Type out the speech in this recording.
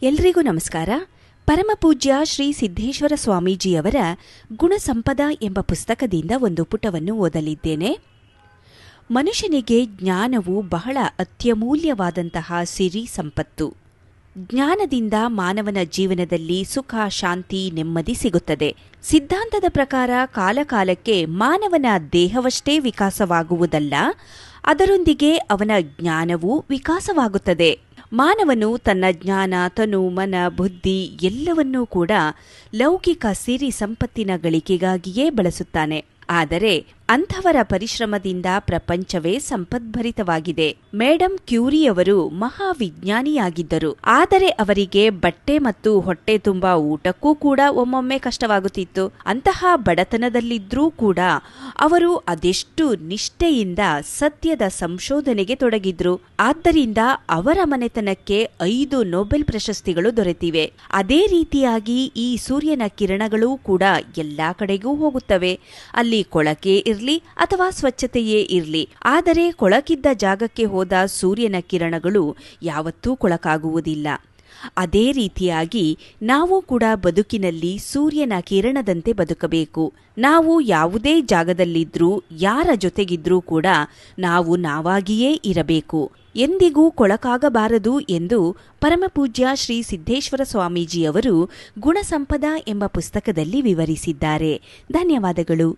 ಎಲ್ರಿಗೂ ನಮಸ್ಕಾರ. ಪರಮಪೂಜ್ಯ ಶ್ರೀ ಸಿದ್ದೇಶ್ವರ ಸ್ವಾಮೀಜಿಯವರ ಗುಣಸಂಪದ ಎಂಬ ಪುಸ್ತಕದಿಂದ ಒಂದು ಪುಟವನ್ನು ಓದಲಿದ್ದೇನೆ. ಮನುಷ್ಯನಿಗೆ ಜ್ಞಾನವು ಬಹಳ ಅತ್ಯಮೂಲ್ಯವಾದಂತಹ ಸಿರಿ ಸಂಪತ್ತು. ಜ್ಞಾನದಿಂದ ಮಾನವನ ಜೀವನದಲ್ಲಿ ಸುಖ, ಶಾಂತಿ, ನೆಮ್ಮದಿ ಸಿಗುತ್ತದೆ. ಸಿದ್ಧಾಂತದ ಪ್ರಕಾರ ಕಾಲಕಾಲಕ್ಕೆ ಮಾನವನ ದೇಹವಷ್ಟೇ ವಿಕಾಸವಾಗುವುದಲ್ಲ, ಅದರೊಂದಿಗೆ ಅವನ ಜ್ಞಾನವೂ ವಿಕಾಸವಾಗುತ್ತದೆ. ಮಾನವನು ತನ್ನ ಜ್ಞಾನ, ತನು, ಮನ, ಬುದ್ಧಿ ಎಲ್ಲವನ್ನೂ ಕೂಡ ಲೌಕಿಕ ಸಿರಿ ಸಂಪತ್ತಿನ ಗಳಿಕೆಗಾಗಿಯೇ ಬಳಸುತ್ತಾನೆ. ಆದರೆ ಅಂಥವರ ಪರಿಶ್ರಮದಿಂದ ಪ್ರಪಂಚವೇ ಸಂಪದ್ಭರಿತವಾಗಿದೆ. ಮೇಡಂ ಕ್ಯೂರಿಯವರು ಮಹಾವಿಜ್ಞಾನಿಯಾಗಿದ್ದರು. ಆದರೆ ಅವರಿಗೆ ಬಟ್ಟೆ ಮತ್ತು ಹೊಟ್ಟೆ ತುಂಬ ಊಟಕ್ಕೂ ಕೂಡ ಒಮ್ಮೊಮ್ಮೆ ಕಷ್ಟವಾಗುತ್ತಿತ್ತು. ಅಂತಹ ಬಡತನದಲ್ಲಿದ್ರೂ ಕೂಡ ಅವರು ಅದೆಷ್ಟು ನಿಷ್ಠೆಯಿಂದ ಸತ್ಯದ ಸಂಶೋಧನೆಗೆ ತೊಡಗಿದ್ರು. ಆದ್ದರಿಂದ ಅವರ ಮನೆತನಕ್ಕೆ 5 ನೊಬೆಲ್ ಪ್ರಶಸ್ತಿಗಳು ದೊರೆತಿವೆ. ಅದೇ ರೀತಿಯಾಗಿ ಈ ಸೂರ್ಯನ ಕಿರಣಗಳೂ ಕೂಡ ಎಲ್ಲಾ ಕಡೆಗೂ ಹೋಗುತ್ತವೆ. ಅಲ್ಲಿ ಕೊಳಕೆ ಇರ್ಲಿ ಅಥವಾ ಸ್ವಚ್ಛತೆಯೇ ಇರ್ಲಿ, ಆದರೆ ಕೊಳಕಿದ್ದ ಜಾಗಕ್ಕೆ ಹೋದ ಸೂರ್ಯನ ಕಿರಣಗಳು ಯಾವತ್ತೂ ಕೊಳಕಾಗುವುದಿಲ್ಲ. ಅದೇ ರೀತಿಯಾಗಿ ನಾವು ಕೂಡ ಬದುಕಿನಲ್ಲಿ ಸೂರ್ಯನ ಕಿರಣದಂತೆ ಬದುಕಬೇಕು. ನಾವು ಯಾವುದೇ ಜಾಗದಲ್ಲಿದ್ರೂ, ಯಾರ ಜೊತೆಗಿದ್ರೂ ಕೂಡ ನಾವು ನಾವಾಗಿಯೇ ಇರಬೇಕು. ಎಂದಿಗೂ ಕೊಳಕಾಗಬಾರದು ಎಂದು ಪರಮಪೂಜ್ಯ ಶ್ರೀ ಸಿದ್ದೇಶ್ವರ ಸ್ವಾಮೀಜಿಯವರು ಗುಣಸಂಪದ ಎಂಬ ಪುಸ್ತಕದಲ್ಲಿ ವಿವರಿಸಿದ್ದಾರೆ. ಧನ್ಯವಾದಗಳು.